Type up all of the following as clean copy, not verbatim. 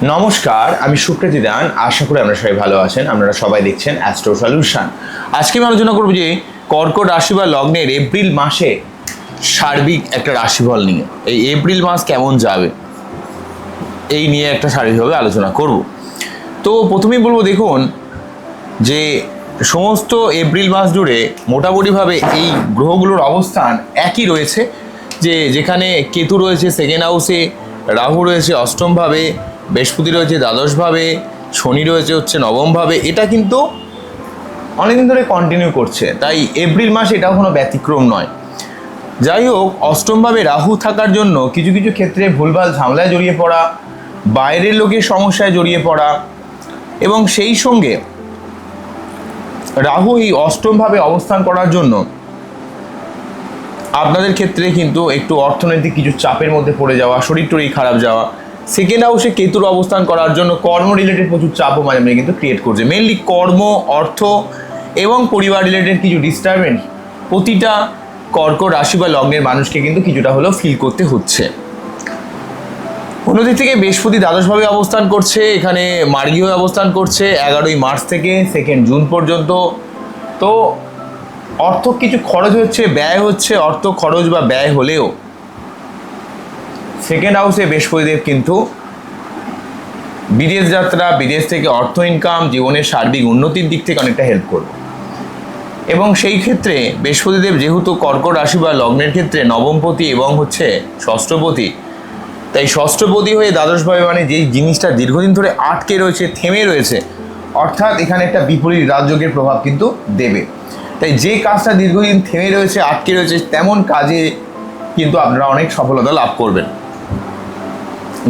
নমস্কার, আমি সুপ্রীতি দান। আশা করি আপনারা সবাই ভালো আছেন। আপনারা সবাই দেখছেন অ্যাস্ট্রো সলিউশন। আজকে আমি আলোচনা করব যে কর্কট রাশি বা লগ্নের এপ্রিল মাসে সার্বিক একটা রাশিফল নিয়ে। এই এপ্রিল মাস কেমন যাবে এই নিয়ে একটা সার্বিকভাবে আলোচনা করব। তো প্রথমেই বলবো, দেখুন যে সমস্ত এপ্রিল মাস জুড়ে মোটামুটিভাবে এই গ্রহগুলোর অবস্থান একই রয়েছে। যেখানে কেতু রয়েছে সেকেন্ড হাউসে, রাহু রয়েছে অষ্টমভাবে, বৃহস্পতি রয়েছে দ্বাদশভাবে, শনি রয়েছে নবমভাবে। এটা কিন্তু অনেকদিন ধরে কন্টিনিউ করছে, তাই এপ্রিল মাস এটাও কোনো ব্যতিক্রম নয়। যাই হোক, অষ্টমভাবে রাহু থাকার জন্য কিছু কিছু ক্ষেত্রে ভুলভাল ঝামেলায় জড়িয়ে পড়া, বাইরের লোকের সমস্যায় জড়িয়ে পড়া, এবং সেই সঙ্গে রাহু এই অষ্টমভাবে অবস্থান করার জন্য আপনাদের ক্ষেত্রে কিন্তু একটু অর্থনৈতিক কিছু চাপের মধ্যে পড়ে যাওয়া, শরীর টরীর খারাপ যাওয়া। সেকেন্ড হাউসে কেতুর অবস্থান করার জন্য কর্ম রিলেটেড প্রচুর চাপও মাঝে মাঝে কিন্তু ক্রিয়েট করছে। মেনলি কর্ম, অর্থ এবং পরিবার রিলেটেড কিছু ডিস্টারবেন্স প্রতিটা কর্কট রাশি বা লগ্নের মানুষকে কিন্তু কিছুটা হলেও ফিল করতে হচ্ছে। অন্যদিক থেকে বৃহস্পতি দ্বাদশভাবে অবস্থান করছে, এখানে মার্গী হয়ে অবস্থান করছে 11ই মার্চ থেকে 2 জুন পর্যন্ত। তো অর্থ কিছু খরচ হচ্ছে, ব্যয় হচ্ছে। অর্থ খরচ বা ব্যয় হলেও সেকেন্ড হাউসে বৃহস্পতিদেব কিন্তু বিদেশ যাত্রা, বিদেশ থেকে অর্থ ইনকাম, জীবনের সার্বিক উন্নতির দিক থেকে অনেকটা হেল্প করবে। এবং সেই ক্ষেত্রে বৃহস্পতিদেব যেহেতু কর্কট রাশি বা লগ্নের ক্ষেত্রে নবমপতি এবং ষষ্ঠপতি, তাই ষষ্ঠপতি হয়ে দ্বাদশভাবে মানে যেই জিনিসটা দীর্ঘদিন ধরে আটকে রয়েছে, থেমে রয়েছে, অর্থাৎ এখানে একটা বিপরীত রাজযোগের প্রভাব কিন্তু দেবে। তাই যে কাজটা দীর্ঘদিন থেমে রয়েছে, আটকে রয়েছে, তেমন কাজে কিন্তু আপনারা অনেক সফলতা লাভ করবেন,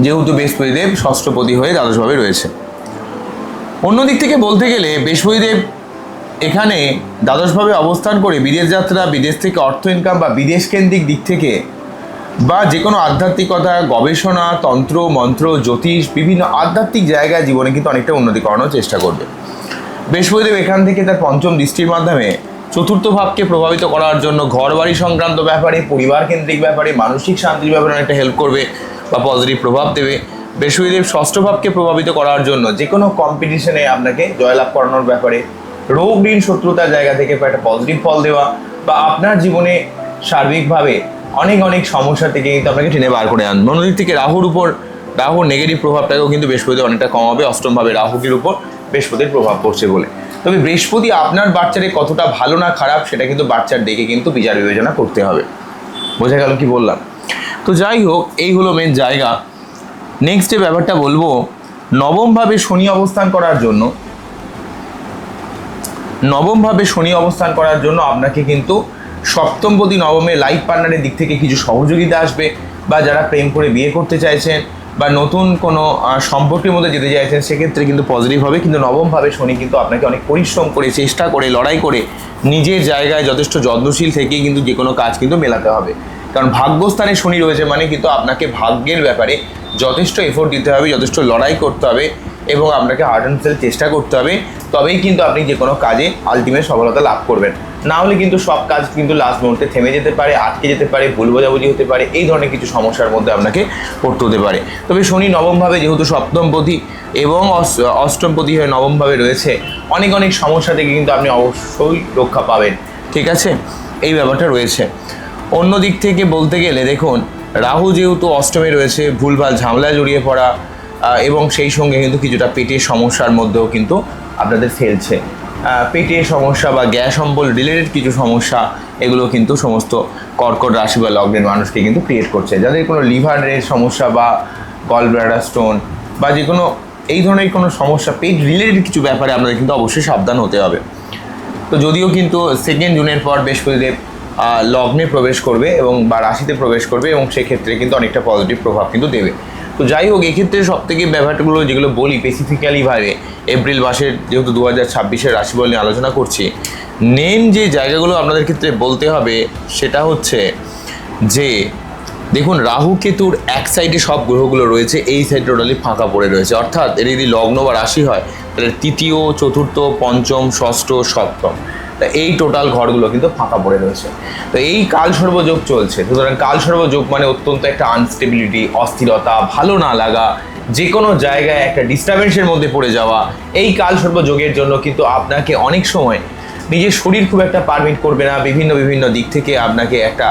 যেহেতু বৃহস্পতিদেব ষষ্ঠপতি হয়ে দ্বাদশভাবে রয়েছে। অন্যদিক থেকে বলতে গেলে বৃহস্পতিদেব এখানে দ্বাদশভাবে অবস্থান করে বিদেশ যাত্রা, বিদেশ থেকে অর্থ ইনকাম বা বিদেশ কেন্দ্রিক দিক থেকে বা যে কোনো আধ্যাত্মিকতা, গবেষণা, তন্ত্র মন্ত্র, জ্যোতিষ, বিভিন্ন আধ্যাত্মিক জায়গায় জীবনে কিন্তু অনেকটা উন্নতি করানোর চেষ্টা করবে। বৃহস্পতিদেব এখান থেকে তার পঞ্চম দৃষ্টির মাধ্যমে চতুর্থ ভাবকে প্রভাবিত করার জন্য ঘর বাড়ি সংক্রান্ত ব্যাপারে, পরিবার কেন্দ্রিক ব্যাপারে, মানসিক শান্তির ব্যাপারে অনেকটা হেল্প করবে বা পজিটিভ প্রভাব দেবে। বৃহস্পতিদেব ষষ্ঠ ভাবকে প্রভাবিত করার জন্য যে কোনো কম্পিটিশনে আপনাকে জয়লাভ করানোর ব্যাপারে, রোগ ঋণ শত্রুতার জায়গা থেকে একটা পজিটিভ ফল দেওয়া, বা আপনার জীবনে সার্বিকভাবে অনেক অনেক সমস্যা থেকে কিন্তু আপনাকে টেনে বার করে আনবে। অন্যদিক থেকে রাহুর নেগেটিভ প্রভাবটাকেও কিন্তু বৃহস্পতি অনেকটা কমাবে, অষ্টমভাবে রাহুর উপর বৃহস্পতির প্রভাব পড়ছে বলে। তবে বৃহস্পতি আপনার বাচ্চারে কতটা ভালো না খারাপ সেটা কিন্তু বাচ্চার দেখে কিন্তু বিচার বিবেচনা করতে হবে। বোঝা গেল কি বললাম? তো যাই হোক, এই হলো মেন জায়গা। নেক্সট যে ব্যাপারটা বলবো, নবমভাবে শনি অবস্থান করার জন্য আপনাকে কিন্তু সপ্তমপতি নবমে লাইফ পার্টনারের দিক থেকে কিছু সহযোগিতা আসবে, বা যারা প্রেম করে বিয়ে করতে চাইছেন বা নতুন কোনো সম্পর্কের মধ্যে যেতে চাইছেন সেক্ষেত্রে কিন্তু পজিটিভ হবে। কিন্তু নবমভাবে শনি কিন্তু আপনাকে অনেক পরিশ্রম করে, চেষ্টা করে, লড়াই করে, নিজের জায়গায় যথেষ্ট যত্নশীল থেকেই কিন্তু যে কোনো কাজ কিন্তু মেলাতে হবে। কারণ ভাগ্যস্থানে শনি রয়েছে মানে কিন্তু আপনাকে ভাগ্যের ব্যাপারে যথেষ্ট এফোর্ট দিতে হবে, যথেষ্ট লড়াই করতে হবে এবং আপনাকে হার্ড অ্যান্ড সেল চেষ্টা করতে হবে। তবেই কিন্তু আপনি যে কোনো কাজে আলটিমেট সফলতা লাভ করবেন। না হলে কিন্তু সব কাজ কিন্তু লাস্ট মুহূর্তে থেমে যেতে পারে, আটকে যেতে পারে, ভুল বোঝাবুঝি হতে পারে, এই ধরনের কিছু সমস্যার মধ্যে আপনাকে পড়তে হতে পারে। তবে শনি নবমভাবে যেহেতু সপ্তমপতি এবং অষ্টমপতি হয়ে নবমভাবে রয়েছে, অনেক অনেক সমস্যা থেকে কিন্তু আপনি অবশ্যই রক্ষা পাবেন। ঠিক আছে, এই ব্যাপারটা রয়েছে। অন্য দিক থেকে বলতে গেলে দেখুন, রাহু যেহেতু অষ্টমে রয়েছে, ভুলভাল ঝামেলায় জড়িয়ে পড়া এবং সেই সঙ্গে কিন্তু কিছুটা পেটের সমস্যার মধ্যেও কিন্তু আপনাদের ফেলছে। পেটের সমস্যা বা গ্যাস অম্বল রিলেটেড কিছু সমস্যা, এগুলো কিন্তু সমস্ত কর্কট রাশি বা লগ্নের মানুষকে কিন্তু ক্রিয়েট করছে। যাদের কোনো লিভারের সমস্যা বা গল ব্লাডার স্টোন বা যে কোনো এই ধরনের কোনো সমস্যা, পেট রিলেটেড কিছু ব্যাপারে আপনাদের কিন্তু অবশ্যই সাবধান হতে হবে। তো যদিও কিন্তু 2 জুনের পর বৃহস্পতিদেব লগ্নে প্রবেশ করবে এবং বা রাশিতে প্রবেশ করবে এবং সেক্ষেত্রে কিন্তু অনেকটা পজিটিভ প্রভাব কিন্তু দেবে। তো যাই হোক, এক্ষেত্রে সবথেকে ব্যাপারগুলো যেগুলো বলি স্পেসিফিক্যালিভাবে এপ্রিল মাসের, যেহেতু 2026-এর রাশিফল নিয়ে আলোচনা করছি, মেন যে জায়গাগুলো আপনাদের ক্ষেত্রে বলতে হবে সেটা হচ্ছে যে দেখুন, রাহু কেতুর এক সাইডে সব গ্রহগুলো রয়েছে, এই সাইড টোটালি ফাঁকা পড়ে রয়েছে। অর্থাৎ এর যদি লগ্ন বা রাশি হয় তাহলে তৃতীয়, চতুর্থ, পঞ্চম, ষষ্ঠ, সপ্তম, তা এই টোটাল ঘরগুলো কিন্তু ফাঁকা পড়ে রয়েছে। তো এই কালসর্বযোগ চলছে। সুতরাং কালসর্বযোগ মানে অত্যন্ত একটা আনস্টেবিলিটি, অস্থিরতা, ভালো না লাগা, যে কোনো জায়গায় একটা ডিস্টারবেন্সের মধ্যে পড়ে যাওয়া, এই কালসর্প যোগের জন্য কিন্তু আপনাকে অনেক সময় নিজের শরীর খুব একটা পারমিট করবে না, বিভিন্ন বিভিন্ন দিক থেকে আপনাকে একটা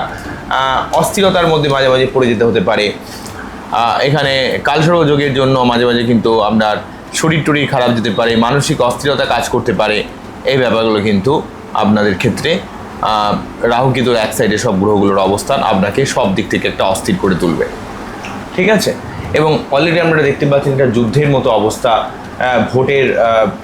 অস্থিরতার মধ্যে মাঝে মাঝে পড়ে যেতে হতে পারে। এখানে কালসর্প যোগের জন্য মাঝে মাঝে কিন্তু আপনার শরীর টরীর খারাপ যেতে পারে, মানসিক অস্থিরতা কাজ করতে পারে। এই ব্যাপারগুলো কিন্তু আপনাদের ক্ষেত্রে রাহু কেতুর এক সাইডে সব গ্রহগুলোর অবস্থান আপনাকে সব দিক থেকে একটা অস্থির করে তুলবে, ঠিক আছে। এবং অলরেডি আমরা দেখতে পাচ্ছি একটা যুদ্ধের মতো অবস্থা, ভোটের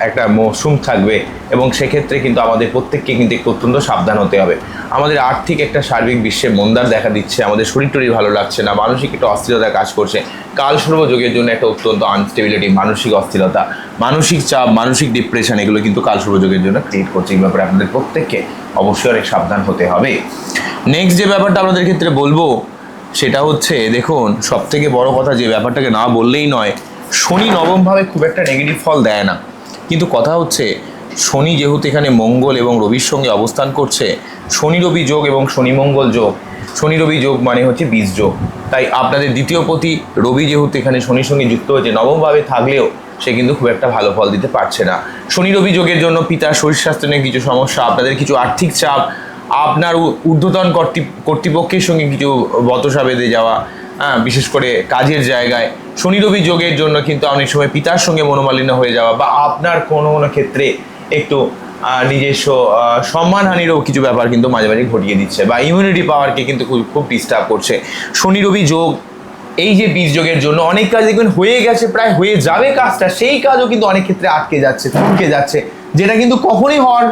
একটা মৌসুম থাকবে এবং সেক্ষেত্রে কিন্তু আমাদের প্রত্যেককে কিন্তু একটু অত্যন্ত সাবধান হতে হবে। আমাদের আর্থিক একটা সার্বিক বিশ্বে মন্দার দেখা দিচ্ছে, আমাদের শরীর টরীর ভালো লাগছে না, মানসিক একটা অস্থিরতা কাজ করছে। কালসর্প যোগের জন্য একটা অত্যন্ত আনস্টেবিলিটি, মানসিক অস্থিরতা, মানসিক চাপ, মানসিক ডিপ্রেশন, এগুলো কিন্তু কালসর্প যোগের জন্য ক্রিয়েট করছে। এই ব্যাপারে আপনাদের প্রত্যেককে অবশ্যই অনেক সাবধান হতে হবে। নেক্সট যে ব্যাপারটা আপনাদের ক্ষেত্রে বলবো সেটা হচ্ছে, দেখুন সবথেকে বড় কথা যে ব্যাপারটাকে না বললেই নয়, শনি নবমভাবে খুব একটা নেগেটিভ ফল দেয় না, কিন্তু কথা হচ্ছে শনি যেহেতু এখানে মঙ্গল এবং রবির সঙ্গে অবস্থান করছে, শনি রবি যোগ এবং শনি মঙ্গল যোগ, শনি রবি যোগ মানে হচ্ছে বীজ যোগ। তাই আপনাদের দ্বিতীয় পতি রবি যেহেতু এখানে শনির সঙ্গে যুক্ত হয়েছে, নবমভাবে থাকলেও সে কিন্তু খুব একটা ভালো ফল দিতে পারছে না। শনি রবি যোগের জন্য পিতার শরীর স্বাস্থ্য নিয়ে কিছু সমস্যা, আপনাদের কিছু আর্থিক চাপ, আপনার ঊর্ধ্বতন কর্তৃপক্ষের সঙ্গে কিছু বতসা বেঁধে যাওয়া, বিশেষ করে কাজের জায়গায়। শনি রবি যোগের জন্য কিন্তু অনেক সময় পিতার সঙ্গে মনোমালিন্য হয়ে যাওয়া বা আপনার কোনো কোনো ক্ষেত্রে একটু নিজস্ব সম্মানহানিরও কিছু ব্যাপার কিন্তু মাঝে মাঝে ঘটিয়ে দিচ্ছে, বা ইমিউনিটি পাওয়ারকে কিন্তু খুব ডিস্টার্ব করছে। শনি রবি যোগ এই যে বীজ যোগের জন্য অনেক কাজ দেখবেন হয়ে গেছে, প্রায় হয়ে যাবে কাজটা, সেই কাজও কিন্তু অনেক ক্ষেত্রে আটকে যাচ্ছে, থমকে যাচ্ছে, যেটা কিন্তু কখনই হওয়ার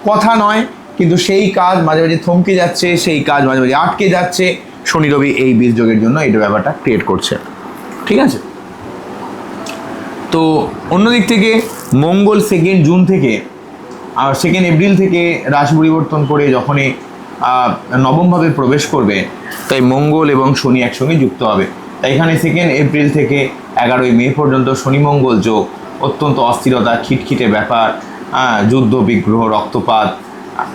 কথা নয়, কিন্তু সেই কাজ মাঝে মাঝে থমকে যাচ্ছে, সেই কাজ মাঝে মাঝে আটকে যাচ্ছে। শনি রবি এই বীজ যোগের জন্য এই ব্যাপারটা ক্রিয়েট করছে, ঠিক আছে। তো অন্যদিক থেকে মঙ্গল 2 জুন থেকে আর 2 এপ্রিল থেকে রাশি পরিবর্তন করে যখনই নবমভাবে প্রবেশ করবে, তাই মঙ্গল এবং শনি একসঙ্গে যুক্ত হবে। তাই এখানে 2 এপ্রিল থেকে 11ই মে পর্যন্ত শনি মঙ্গল যোগ অত্যন্ত অস্থিরতা, খিটখিটে ব্যাপার, যুদ্ধ বিগ্রহ, রক্তপাত,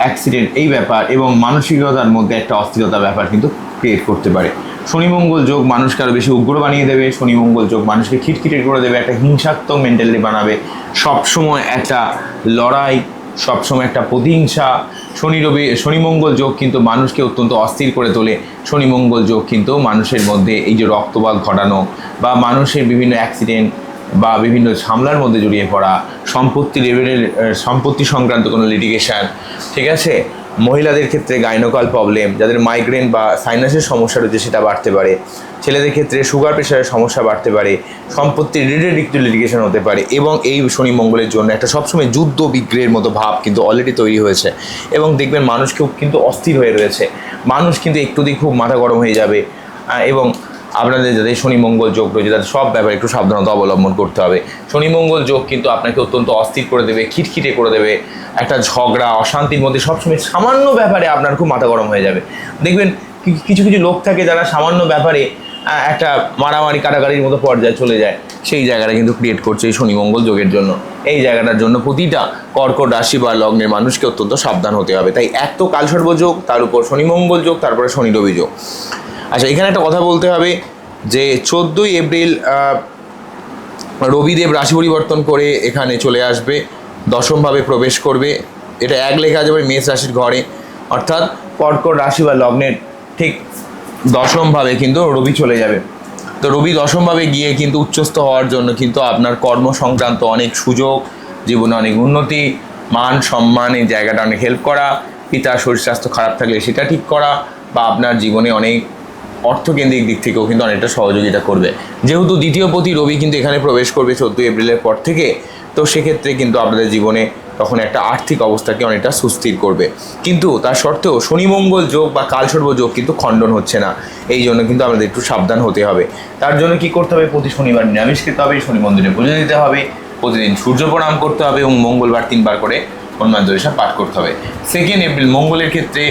অ্যাক্সিডেন্ট, এই ব্যাপার এবং মানসিকতার মধ্যে একটা অস্থিরতা ব্যাপার কিন্তু ক্রিয়েট করতে পারে। শনি মঙ্গল যোগ মানুষকে আরও বেশি উগ্র বানিয়ে দেবে, শনি মঙ্গল যোগ মানুষকে খিটখিটে করে দেবে, একটা হিংসাত্মক মেন্টালিটি বানাবে, সবসময় একটা লড়াই, সবসময় একটা প্রতিহিংসা। শনি মঙ্গল যোগ কিন্তু মানুষকে অত্যন্ত অস্থির করে তোলে। শনি মঙ্গল যোগ কিন্তু মানুষের মধ্যে এই যে রক্তপাত ঘটানো বা মানুষের বিভিন্ন অ্যাক্সিডেন্ট বা বিভিন্ন ঝামেলার মধ্যে জড়িয়ে পড়া, সম্পত্তি সংক্রান্ত কোনো লিটিগেশন, ঠিক আছে। মহিলাদের ক্ষেত্রে গাইনোকল প্রবলেম, যাদের মাইগ্রেন বা সাইনাসের সমস্যা রয়েছে সেটা বাড়তে পারে। ছেলেদের ক্ষেত্রে সুগার প্রেশারের সমস্যা বাড়তে পারে, সম্পত্তি রিলেটেড একটু লিটিগেশন হতে পারে। এবং এই শনি মঙ্গলের জন্য একটা সবসময় যুদ্ধ বিগ্রহের মতো ভাব কিন্তু অলরেডি তৈরি হয়েছে, এবং দেখবেন মানুষ খুব কিন্তু অস্থির হয়ে রয়েছে, মানুষ কিন্তু একটু দিয়ে খুব মাথা গরম হয়ে যাবে। এবং আপনাদের যাদের শনি মঙ্গল যোগ রয়েছে তাদের সব ব্যাপারে একটু সাবধানতা অবলম্বন করতে হবে। শনি মঙ্গল যোগ কিন্তু আপনাকে অত্যন্ত অস্থির করে দেবে, খিটখিটে করে দেবে, একটা ঝগড়া অশান্তির মধ্যে সবসময় সামান্য ব্যাপারে আপনার খুব মাথা গরম হয়ে যাবে। দেখবেন কিছু কিছু লোক থাকে যারা সামান্য ব্যাপারে একটা মারামারি কাটাকাটির মতো পর্যায়ে চলে যায়, সেই জায়গাটা কিন্তু ক্রিয়েট করছে এই শনি মঙ্গল যোগের জন্য। এই জায়গাটার জন্য প্রতিটা কর্কট রাশি বা লগ্নের মানুষকে অত্যন্ত সাবধান হতে হবে। তাই এক তো কালসর্প যোগ, তার উপর শনি মঙ্গল যোগ, তারপরে শনি রবি যোগ। আচ্ছা, এখানে একটা কথা বলতে হবে যে 14ই এপ্রিল রবিদেব রাশি পরিবর্তন করে এখানে চলে আসবে, দশমভাবে প্রবেশ করবে। এটা এক লেখা যাবে মেষ রাশির ঘরে, অর্থাৎ কর্কট রাশি বা লগ্নের ঠিক দশমভাবে কিন্তু রবি চলে যাবে। তো রবি দশমভাবে গিয়ে কিন্তু উচ্চস্থ হওয়ার জন্য কিন্তু আপনার কর্ম সংক্রান্ত অনেক সুযোগ, জীবনে অনেক উন্নতি, মান সম্মান, এই জায়গাটা অনেক হেল্প করা, পিতার শরীর স্বাস্থ্য খারাপ থাকলে সেটা ঠিক করা, বা আপনার জীবনে অনেক অর্থকেন্দ্রিক দিক থেকেও কিন্তু অনেকটা সহযোগিতা করবে। যেহেতু দ্বিতীয় পতি রবি কিন্তু এখানে প্রবেশ করবে 14 এপ্রিলের পর থেকে, তো সেক্ষেত্রে কিন্তু আপনাদের জীবনে তখন একটা আর্থিক অবস্থাকে অনেকটা সুস্থির করবে। কিন্তু তার সত্ত্বেও শনি মঙ্গল যোগ বা কালসর্প যোগ কিন্তু খণ্ডন হচ্ছে না, এই জন্য কিন্তু আমাদের একটু সাবধান হতে হবে। তার জন্য কি করতে হবে, প্রতি শনিবার নিরামিষ খেতে হবে, শনি মন্দিরে পুজো দিতে হবে, প্রতিদিন সূর্য প্রণাম করতে হবে এবং মঙ্গলবার 3 বার করে হনুমান চালিসা পাঠ করতে হবে। 2 এপ্রিল মঙ্গলের ক্ষেত্রে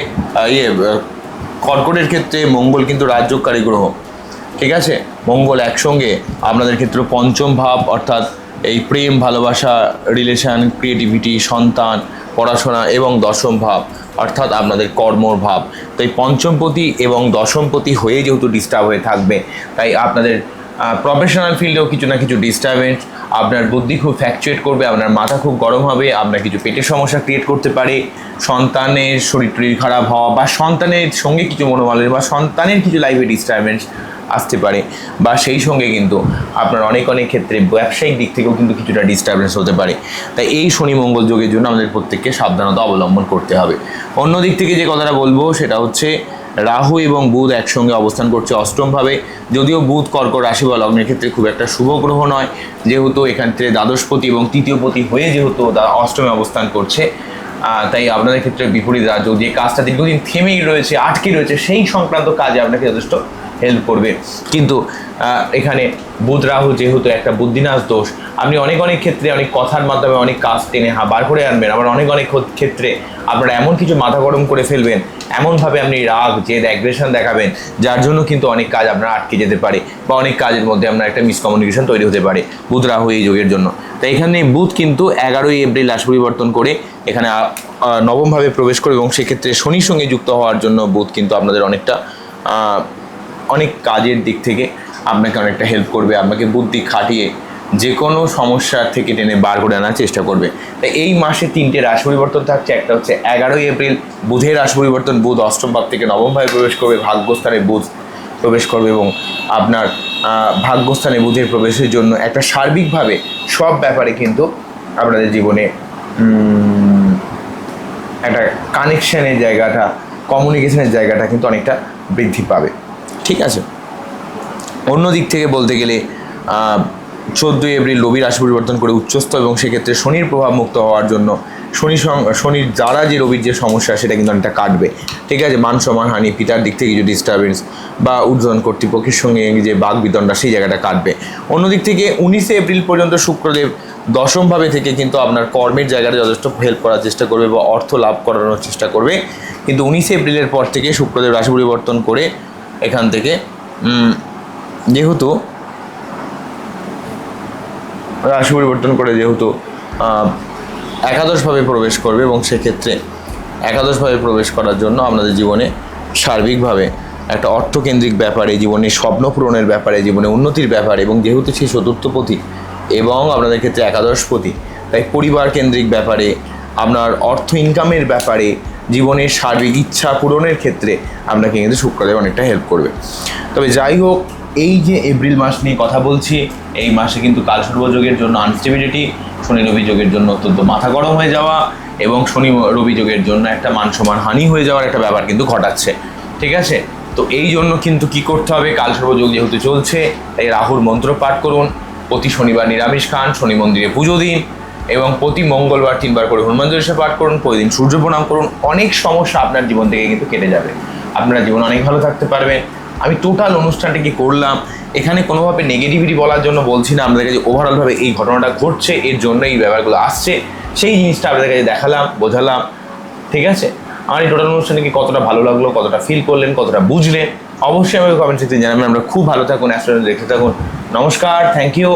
কর্কটের ক্ষেত্রে মঙ্গল কিন্তু রাজযোগকারী গ্রহ, ঠিক আছে। মঙ্গল একসঙ্গে আপনাদের ক্ষেত্রে পঞ্চম ভাব, অর্থাৎ এই প্রেম, ভালোবাসা, রিলেশন, ক্রিয়েটিভিটি, সন্তান, পড়াশোনা এবং দশম ভাব অর্থাৎ আপনাদের কর্মর ভাব। তাই পঞ্চমপতি এবং দশমপতি হয়ে যেহেতু ডিস্টার্ব হয়ে থাকবে, তাই আপনাদের প্রফেশনাল ফিল্ডেও কিছু না কিছু ডিস্টারবেন্স, আপনার বুদ্ধি খুব ফ্যাকচুয়েট করবে, আপনার মাথা খুব গরম হবে, আপনার কিছু পেটের সমস্যা ক্রিয়েট করতে পারে, সন্তানের শরীর টরীর খারাপ হওয়া বা সন্তানের সঙ্গে কিছু মনোমালিন্য বা সন্তানের কিছু লাইফে ডিস্টারবেন্স আসতে পারে, বা সেই সঙ্গে কিন্তু আপনার অনেক ক্ষেত্রে ব্যবসায়িক দিক থেকেও কিন্তু কিছুটা ডিস্টারবেন্স হতে পারে। তাই এই শনি মঙ্গল যোগের জন্য আমাদের প্রত্যেককে সাবধানতা অবলম্বন করতে হবে। অন্য দিক থেকে যে কথাটা বলবো সেটা হচ্ছে রাহু এবং বুধ একসঙ্গে অবস্থান করছে অষ্টমভাবে। যদিও বুধ কর্কট রাশি বা লগ্নের ক্ষেত্রে খুব একটা শুভ গ্রহ নয়, যেহেতু এখান থেকে দ্বাদশপতি এবং তৃতীয়পতি হয়ে যেহেতু অষ্টমে অবস্থান করছে, তাই আপনাদের ক্ষেত্রে বিপরীত রাজ্য যে কাজটা দীর্ঘদিন থেমেই রয়েছে, আটকে রয়েছে, সেই সংক্রান্ত কাজে আপনাকে যথেষ্ট হেল্প করবে। কিন্তু এখানে বুধ রাহু যেহেতু একটা বুদ্ধিনাশ দোষ, আপনি অনেক ক্ষেত্রে অনেক কথার মাধ্যমে অনেক কাজ টেনে বার করে আনবেন, আবার অনেক ক্ষেত্রে আপনারা এমন কিছু মাথা গরম করে ফেলবেন, এমনভাবে আপনি রাগ জেদ অ্যাগ্রেশন দেখাবেন, যার জন্য কিন্তু অনেক কাজ আপনার আটকে যেতে পারে বা অনেক কাজের মধ্যে আপনার একটা মিসকমিউনিকেশন তৈরি হতে পারে বুধ রাহু এই যোগের জন্য। তাই এখানে বুধ কিন্তু 11ই এপ্রিল রাশি পরিবর্তন করে এখানে নবমভাবে প্রবেশ করে, এবং সেক্ষেত্রে শনির সঙ্গে যুক্ত হওয়ার জন্য বুধ কিন্তু আপনাদের অনেক কাজের দিক থেকে আপনাকে অনেকটা হেল্প করবে, আপনাকে বুদ্ধি খাটিয়ে যে কোনো সমস্যার থেকে টেনে বার করে আনার চেষ্টা করবে। তাই এই মাসে 3টে রাশি পরিবর্তন থাকছে। একটা হচ্ছে 11ই এপ্রিল বুধের রাশি পরিবর্তন, বুধ অষ্টম ভাব থেকে নবম ভাবে প্রবেশ করবে, ভাগ্যস্থানে বুধ প্রবেশ করবে, এবং আপনার ভাগ্যস্থানে বুধের প্রবেশের জন্য একটা সার্বিকভাবে সব ব্যাপারে কিন্তু আপনাদের জীবনে একটা কানেকশানের জায়গাটা, কমিউনিকেশনের জায়গাটা কিন্তু অনেকটা বৃদ্ধি পাবে। ঠিক আছে। অন্য দিক থেকে বলতে গেলে 14ই এপ্রিল রবি রাশি পরিবর্তন করে উচ্চস্থ, এবং সেক্ষেত্রে শনির প্রভাব মুক্ত হওয়ার জন্য শনির দ্বারা যে রবির যে সমস্যা সেটা কিন্তু অনেকটা কাটবে। ঠিক আছে। মান সম্মান হানি, পিতার দিক থেকে কিছু ডিস্টারবেন্স বা ঊর্ধ্বতন কর্তৃপক্ষের সঙ্গে যে বাক বিতণ্ডা সেই জায়গাটা কাটবে। অন্যদিক থেকে 19শে এপ্রিল পর্যন্ত শুক্রদেব দশমভাবে থেকে কিন্তু আপনার কর্মের জায়গাটা যথেষ্ট হেল্প করার চেষ্টা করবে বা অর্থ লাভ করানোর চেষ্টা করবে। কিন্তু 19শে এপ্রিলের পর থেকে শুক্রদেব রাশি পরিবর্তন করে এখান থেকে যেহেতু রাশি পরিবর্তন করে যেহেতু একাদশভাবে প্রবেশ করবে, এবং সেক্ষেত্রে একাদশভাবে প্রবেশ করার জন্য আপনাদের জীবনে সার্বিকভাবে একটা অর্থকেন্দ্রিক ব্যাপারে, জীবনের স্বপ্ন পূরণের ব্যাপারে, জীবনে উন্নতির ব্যাপারে, এবং যেহেতু সেই চতুর্থপতি এবং আপনাদের ক্ষেত্রে একাদশপতি, তাই পরিবার কেন্দ্রিক ব্যাপারে, আপনার অর্থ ইনকামের ব্যাপারে, জীবনের সার্বিক ইচ্ছা পূরণের ক্ষেত্রে আপনাকে কিন্তু শুক্রদেব অনেকটা হেল্প করবে। তবে যাই হোক, এই যে এপ্রিল মাস নিয়ে কথা বলছি, এই মাসে কিন্তু কালসর্প যোগের জন্য আনস্টেবিলিটি, শনি রবি যোগের জন্য অত্যন্ত মাথা গরম হয়ে যাওয়া, এবং শনি রবি যোগের জন্য একটা মান সম্মান হানি হয়ে যাওয়ার একটা ব্যাপার কিন্তু ঘটাচ্ছে। ঠিক আছে। তো এই জন্য কিন্তু কি করতে হবে, কালসর্প যোগ যেহেতু চলছে, তাই রাহুর মন্ত্র পাঠ করুন, প্রতি শনিবার নিরামিষ খান, শনি মন্দিরে পুজো দিন, এবং প্রতি মঙ্গলবার 3বার করে হনুমান চল্লিশা পাঠ করুন, প্রতিদিন সূর্য প্রণাম করুন। অনেক সমস্যা আপনার জীবন থেকে কিন্তু কেটে যাবে, আপনারা জীবন অনেক ভালো থাকতে পারবেন। আমি টোটাল অনুষ্ঠানটি কি করলাম, এখানে কোনোভাবে নেগেটিভিটি বলার জন্য বলছি না, আপনাদের কাছে ওভারঅলভাবে এই ঘটনাটা ঘটছে, এর জন্য এই ব্যাপারগুলো আসছে, সেই জিনিসটা আপনাদের কাছে দেখালাম, বোঝালাম। ঠিক আছে। আমার এই টোটাল অনুষ্ঠানে কি কতটা ভালো লাগলো, কতটা ফিল করলেন, কতটা বুঝলেন, অবশ্যই আমাকে কমেন্ট সেকশনে জানাবেন। আমরা খুব ভালো থাকুন, অ্যাস্ট্রোলজি দেখতে থাকুন। নমস্কার, থ্যাংক ইউ।